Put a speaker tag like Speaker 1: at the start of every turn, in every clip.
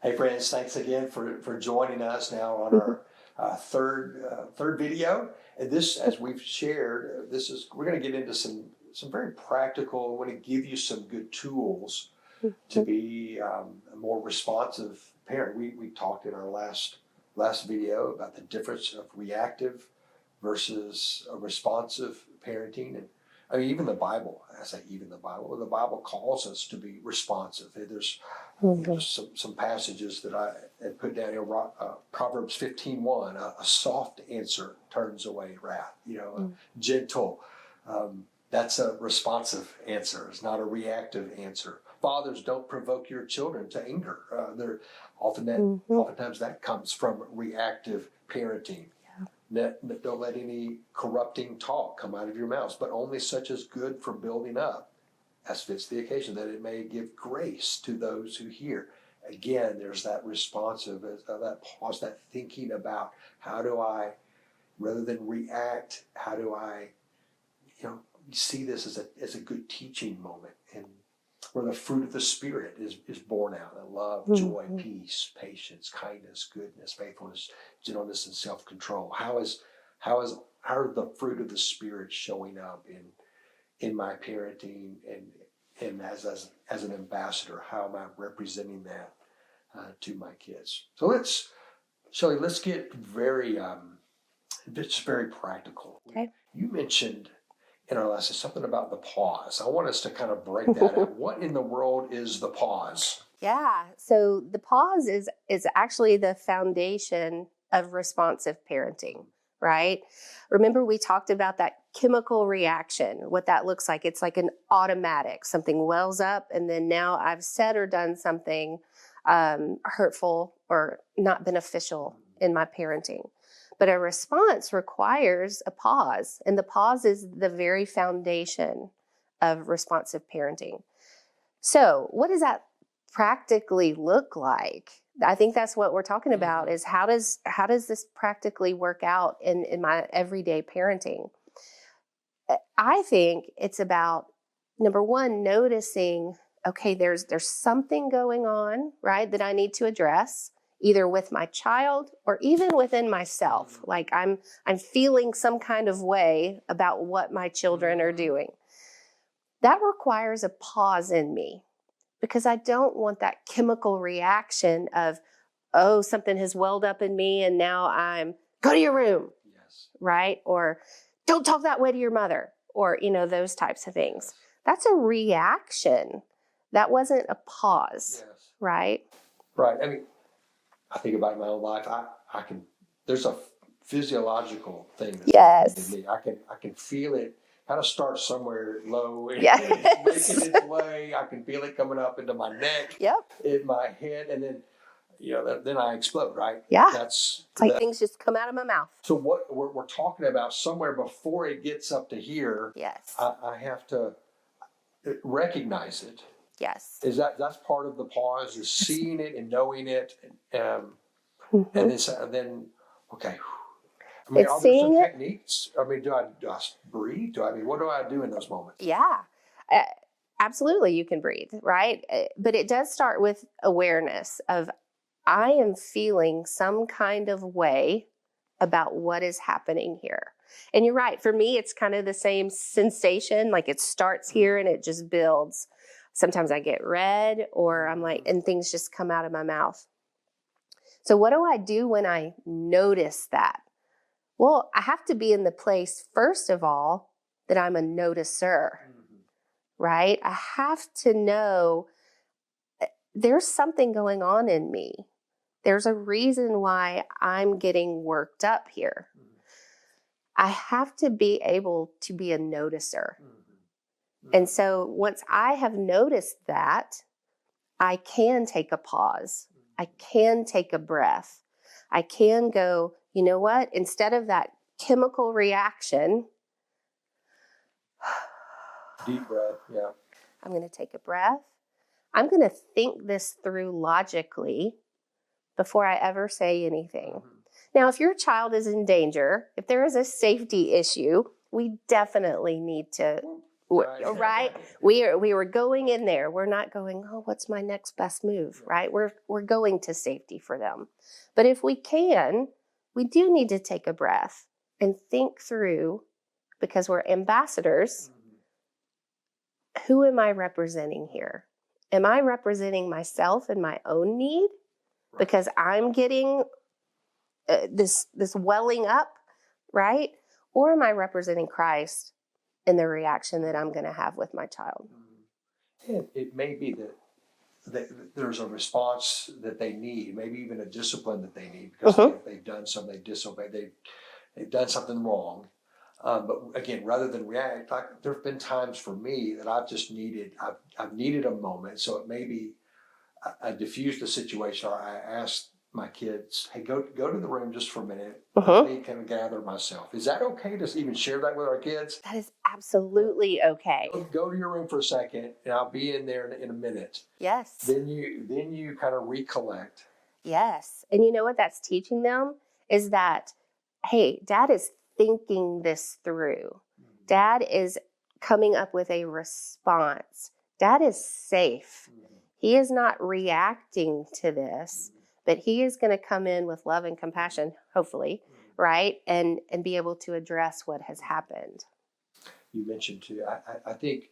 Speaker 1: Hey friends, thanks again for joining us now on our third video. And this, as we've shared, we're going to get into some very practical. I want to give you some good tools to be a more responsive parent. We talked in our last video about the difference of reactive versus a responsive parenting. And I mean, even the Bible, the Bible calls us to be responsive. There's some passages that I had put down here. Proverbs 15:1, a soft answer turns away wrath. A gentle, that's a responsive answer. It's not a reactive answer. Fathers, don't provoke your children to anger. Oftentimes that comes from reactive parenting. Don't let any corrupting talk come out of your mouths, but only such as good for building up, as fits the occasion, that it may give grace to those who hear. Again, there's that responsive, that pause, that thinking about how do I, rather than react, how do I, see this as a good teaching moment, and where the fruit of the Spirit is born out: love, joy, peace, patience, kindness, goodness, faithfulness, gentleness, and self-control. How are the fruit of the Spirit showing up in my parenting and as an ambassador? How am I representing that to my kids? So Shelley, let's get very practical.
Speaker 2: Okay.
Speaker 1: You mentioned in our lesson something about the pause. I want us to kind of break that out. What in the world is the pause?
Speaker 2: Yeah. So the pause is actually the foundation of responsive parenting, right? Remember, we talked about that chemical reaction, what that looks like. It's like an automatic, something wells up, and then now I've said or done something hurtful or not beneficial in my parenting. But a response requires a pause, and the pause is the very foundation of responsive parenting. So what does that practically look like? I think that's what we're talking about, is how does this practically work out in my everyday parenting? I think it's about, number one, noticing, okay, there's something going on, right, that I need to address, either with my child or even within myself. Like I'm feeling some kind of way about what my children are doing. That requires a pause in me, because I don't want that chemical reaction of, oh, something has welled up in me and now I'm, go to your room,
Speaker 1: Yes.
Speaker 2: right? Or don't talk that way to your mother, or, those types of things. That's a reaction. That wasn't a pause, right?
Speaker 1: Right. I mean, I think about my own life. There's a physiological thing that's happening to me. I can feel it kind of start somewhere low and it's making its way. I can feel it coming up into my neck, in my head, and then then I explode, right?
Speaker 2: Yeah.
Speaker 1: It's
Speaker 2: like things just come out of my mouth.
Speaker 1: So what we're talking about, somewhere before it gets up to here, I have to recognize it.
Speaker 2: Yes.
Speaker 1: That's part of the pause, is seeing it and knowing it, and then okay. I mean, are there some techniques? I mean, do I just breathe? What do I do in those moments?
Speaker 2: Yeah, absolutely. You can breathe, right? But it does start with awareness of, I am feeling some kind of way about what is happening here. And you're right. For me, it's kind of the same sensation. Like it starts here and it just builds. Sometimes I get red, or I'm like, and things just come out of my mouth. So what do I do when I notice that? Well, I have to be in the place, first of all, that I'm a noticer, right? I have to know there's something going on in me. There's a reason why I'm getting worked up here. I have to be able to be a noticer. And so once I have noticed that, I can take a pause. I can take a breath. I can go, you know what? Instead of that chemical reaction,
Speaker 1: deep breath,
Speaker 2: I'm going to take a breath. I'm going to think this through logically before I ever say anything. Now, if your child is in danger, if there is a safety issue, we definitely need to Right? We were going in there. We're not going, oh, what's my next best move, right? We're going to safety for them. But if we can, we do need to take a breath and think through, because we're ambassadors. Who am I representing here? Am I representing myself and my own need because I'm getting this welling up, right? Or am I representing Christ in the reaction that I'm going to have with my child?
Speaker 1: And it may be that there's a response that they need, maybe even a discipline that they need because they've done something, they disobeyed, they've done something wrong. But again, rather than react, like there have been times for me that I've just needed, I've needed a moment. So it may be I diffused the situation, or I asked my kids, "Hey, go to the room just for a minute. Let me kind of gather myself." Is that okay to even share that with our kids?
Speaker 2: That is absolutely okay.
Speaker 1: Go to your room for a second, and I'll be in there in a minute.
Speaker 2: Yes.
Speaker 1: Then you kind of recollect.
Speaker 2: Yes. And you know what that's teaching them is that, hey, Dad is thinking this through. Dad is coming up with a response. Dad is safe. He is not reacting to this, but he is going to come in with love and compassion, hopefully, right? And be able to address what has happened.
Speaker 1: You mentioned too, I think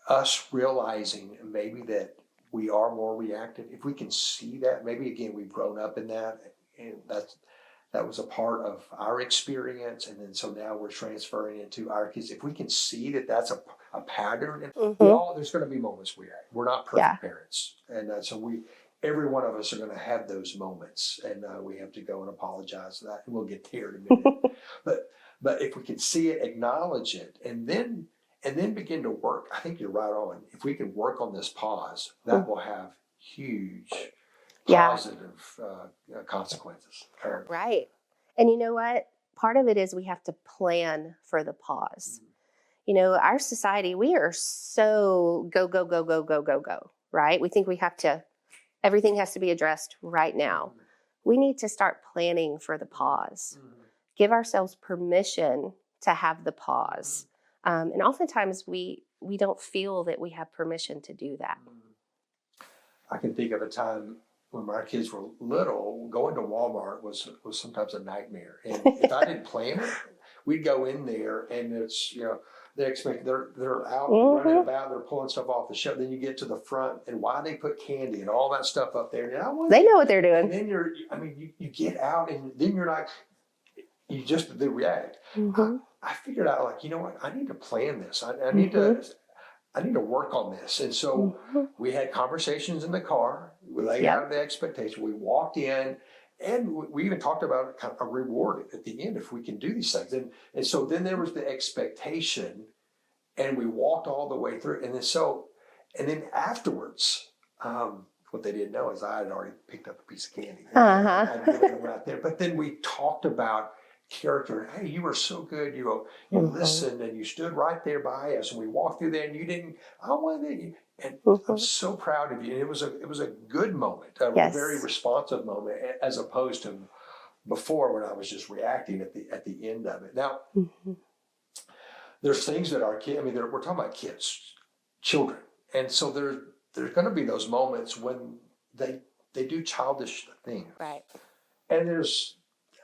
Speaker 1: us realizing maybe that we are more reactive, if we can see that, maybe again, we've grown up in that, and that was a part of our experience, and then so now we're transferring into our kids. If we can see that that's a pattern, and there's going to be moments we react. We're not perfect parents, and so every one of us are going to have those moments, and we have to go and apologize for that, and we'll get there in a minute. But if we can see it, acknowledge it, and then begin to work, I think you're right on. If we can work on this pause, that will have huge positive consequences.
Speaker 2: Right. And you know what? Part of it is we have to plan for the pause. You know, our society, we are so go, go, go, go, go, go, go, right? We think everything has to be addressed right now. We need to start planning for the pause. Give ourselves permission to have the pause. And oftentimes we don't feel that we have permission to do that.
Speaker 1: I can think of a time when my kids were little, going to Walmart was sometimes a nightmare. And if I didn't plan it, we'd go in there and it's, they're out running about, they're pulling stuff off the shelf. Then you get to the front, and why they put candy and all that stuff up there. And
Speaker 2: they know what they're doing.
Speaker 1: And then you get out, and then you're like, they react. I figured out, like, you know what? I need to plan this. I need to work on this. And so we had conversations in the car. We laid out the expectation. We walked in, and we even talked about kind of a reward at the end if we can do these things. And so then there was the expectation, and we walked all the way through. And then afterwards, what they didn't know is I had already picked up a piece of candy. I'd given them right there. But then we talked about character. Hey, you were so good. You listened, and you stood right there by us, and we walked through there, and you didn't. I wanted you, and I'm so proud of you. And it was a good moment, a very responsive moment, as opposed to before when I was just reacting at the end of it. Now, there's things that our kids. I mean, we're talking about kids, children, and so there's going to be those moments when they do childish things,
Speaker 2: right?
Speaker 1: And there's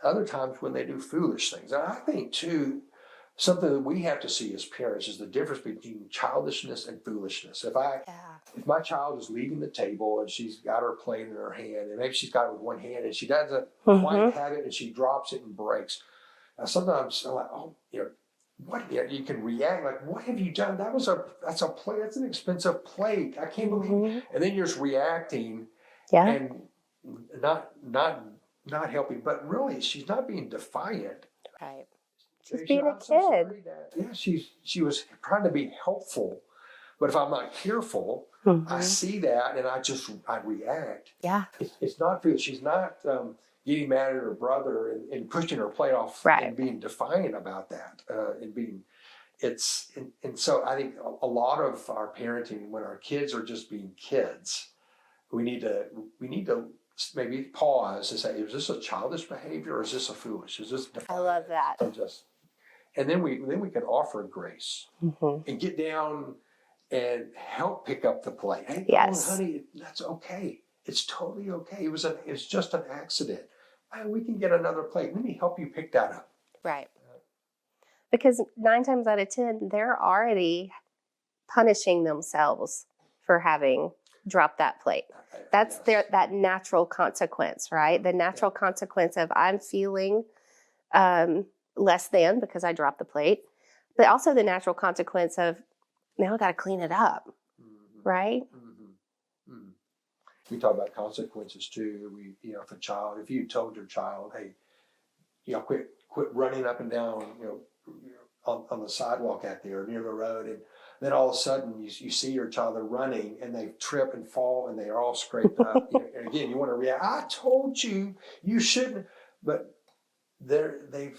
Speaker 1: other times when they do foolish things. And I think too, something that we have to see as parents is the difference between childishness and foolishness. If my child is leaving the table and she's got her plate in her hand, and maybe she's got it with one hand and she doesn't quite have it, and she drops it and breaks. Now sometimes I'm like, what? You can react like, what have you done? That's a plate. That's an expensive plate. I can't believe. And then you're just reacting, and not helping, but really she's not being defiant.
Speaker 2: Right. She's being a kid.
Speaker 1: She was trying to be helpful, but if I'm not careful, I see that and I react.
Speaker 2: Yeah.
Speaker 1: It's not food. She's not getting mad at her brother and pushing her plate off and being defiant about that and so I think a lot of our parenting, when our kids are just being kids, we need to maybe pause and say, is this a childish behavior or is this a foolish? Is this defiant?
Speaker 2: I love that.
Speaker 1: And then we can offer grace and get down and help pick up the plate. Hey,
Speaker 2: Yes.
Speaker 1: oh, honey, that's okay. It's totally okay. It's just an accident. We can get another plate. Let me help you pick that up.
Speaker 2: Right. Because 9 times out of 10, they're already punishing themselves for having dropped that plate. That's
Speaker 1: Yes.
Speaker 2: that natural consequence, right? The natural consequence of I'm feeling less than because I dropped the plate, but also the natural consequence of now I got to clean it up, right?
Speaker 1: We talk about consequences too. If you told your child, hey, quit running up and down, on the sidewalk out there near the road, and then all of a sudden you see your child, they're running and they trip and fall and they're all scraped up. And again, you want to react. I told you shouldn't, but they've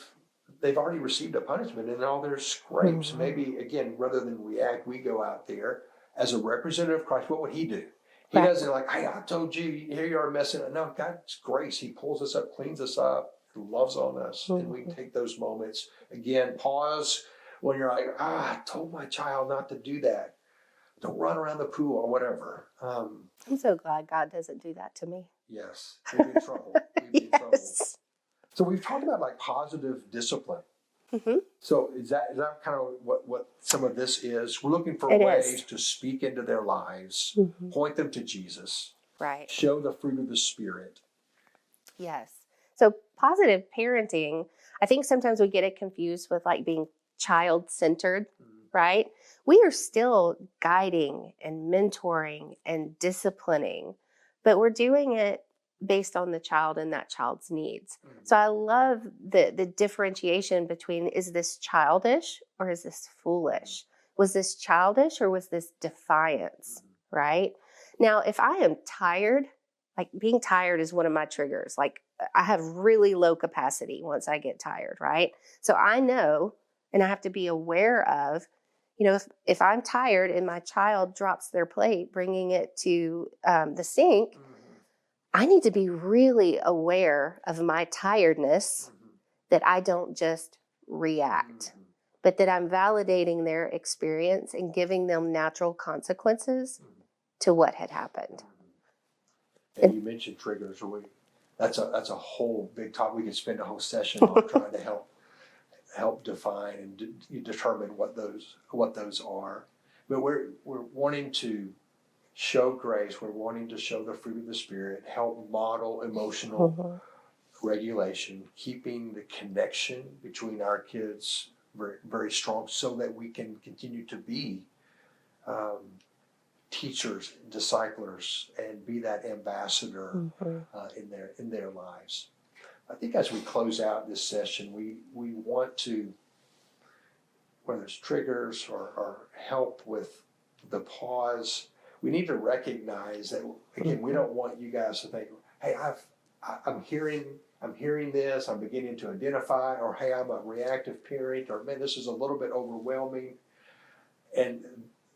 Speaker 1: already received a punishment and all their scrapes. Maybe again, rather than react, we go out there as a representative of Christ. What would he do? He doesn't like, hey, I told you, here you are messing up. No, God's grace. He pulls us up, cleans us up, loves on us, and we take those moments. Again, pause when you're like, I told my child not to do that. Don't run around the pool or whatever.
Speaker 2: I'm so glad God doesn't do that to me.
Speaker 1: Yes, we'd be in trouble. We'd be in trouble.
Speaker 2: Yes.
Speaker 1: So we've talked about like positive discipline. So is that kind of what some of this is? We're looking for ways to speak into their lives, point them to Jesus,
Speaker 2: right?
Speaker 1: Show the fruit of the Spirit.
Speaker 2: Yes. So positive parenting, I think sometimes we get it confused with like being child-centered, right? We are still guiding and mentoring and disciplining, but we're doing it based on the child and that child's needs. So I love the differentiation between, is this childish or is this foolish? Was this childish or was this defiance, right? Now, if I am tired, like being tired is one of my triggers. Like I have really low capacity once I get tired, right? So I know, and I have to be aware of, if I'm tired and my child drops their plate, bringing it to the sink, I need to be really aware of my tiredness, that I don't just react, but that I'm validating their experience and giving them natural consequences to what had happened.
Speaker 1: And you mentioned triggers. That's a whole big topic. We could spend a whole session on trying to help define and determine what those are. But we're wanting to show grace. We're wanting to show the fruit of the Spirit, help model emotional regulation, keeping the connection between our kids very, very strong, so that we can continue to be teachers, disciplers, and be that ambassador in their lives. I think as we close out this session, we want to, whether it's triggers or help with the pause, we need to recognize that, again, we don't want you guys to think, hey, I'm hearing this, I'm beginning to identify, or hey, I'm a reactive parent, or man, this is a little bit overwhelming. And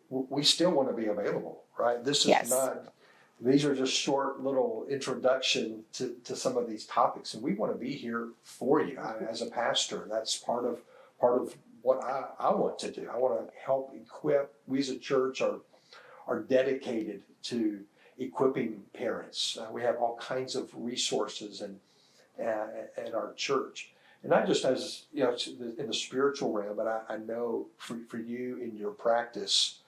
Speaker 1: we still want to be available, right? This is not, these are just short little introduction to some of these topics, and we want to be here for you. As a pastor, that's part of what I want to do. I want to help equip. We as a church are dedicated to equipping parents. We have all kinds of resources at our church, and not just as in the spiritual realm, but I know for you in your practice,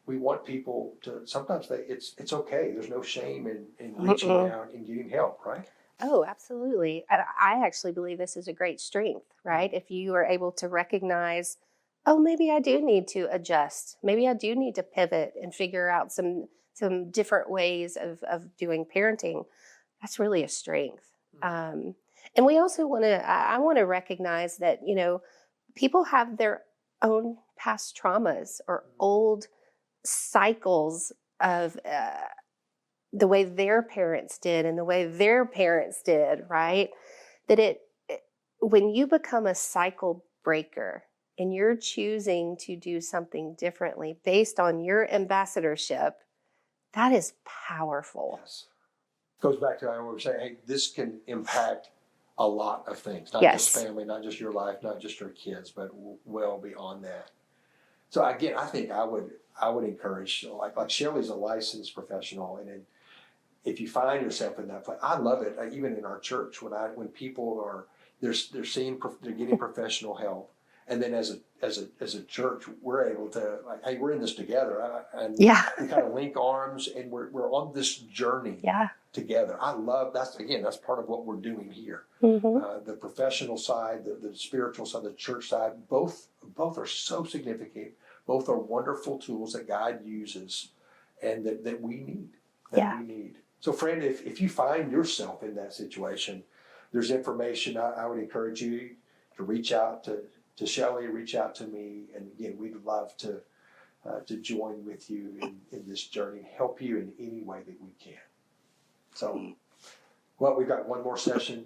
Speaker 1: we want people to. Sometimes it's okay. There's no shame in reaching out and getting help, right?
Speaker 2: Oh, absolutely. I actually believe this is a great strength, right? If you are able to recognize, oh, maybe I do need to adjust. Maybe I do need to pivot and figure out some different ways of doing parenting. That's really a strength. And we also I want to recognize that, people have their own past traumas or old cycles of the way their parents did and the way their parents did, right? That when you become a cycle breaker and you're choosing to do something differently based on your ambassadorship, that is powerful.
Speaker 1: Yes. Goes back to what we were saying, hey, this can impact a lot of things, not
Speaker 2: Yes.
Speaker 1: just family, not just your life, not just your kids, but well beyond that. So again, I think I would encourage, like Shelley's a licensed professional, and then if you find yourself in that place, I love it. Even in our church, when people are they're getting professional help, and then as a church, we're able to like, hey, we're in this together, and
Speaker 2: Yeah.
Speaker 1: we kind of link arms, and we're on this journey
Speaker 2: Yeah.
Speaker 1: together. I love that's part of what we're doing here.
Speaker 2: Mm-hmm.
Speaker 1: The professional side, the spiritual side, the church side, both are so significant. Both are wonderful tools that God uses, and that we need. We need. So, friend, if you find yourself in that situation, there's information. I would encourage you to reach out to Shelley, reach out to me, and again, we'd love to join with you in this journey, help you in any way that we can. So, well, we've got one more session.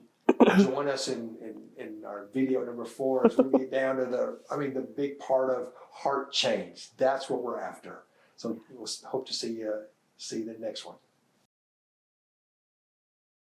Speaker 1: Join us in our video number 4 as we get down to the big part of heart change. That's what we're after. So we'll hope to see you the next one.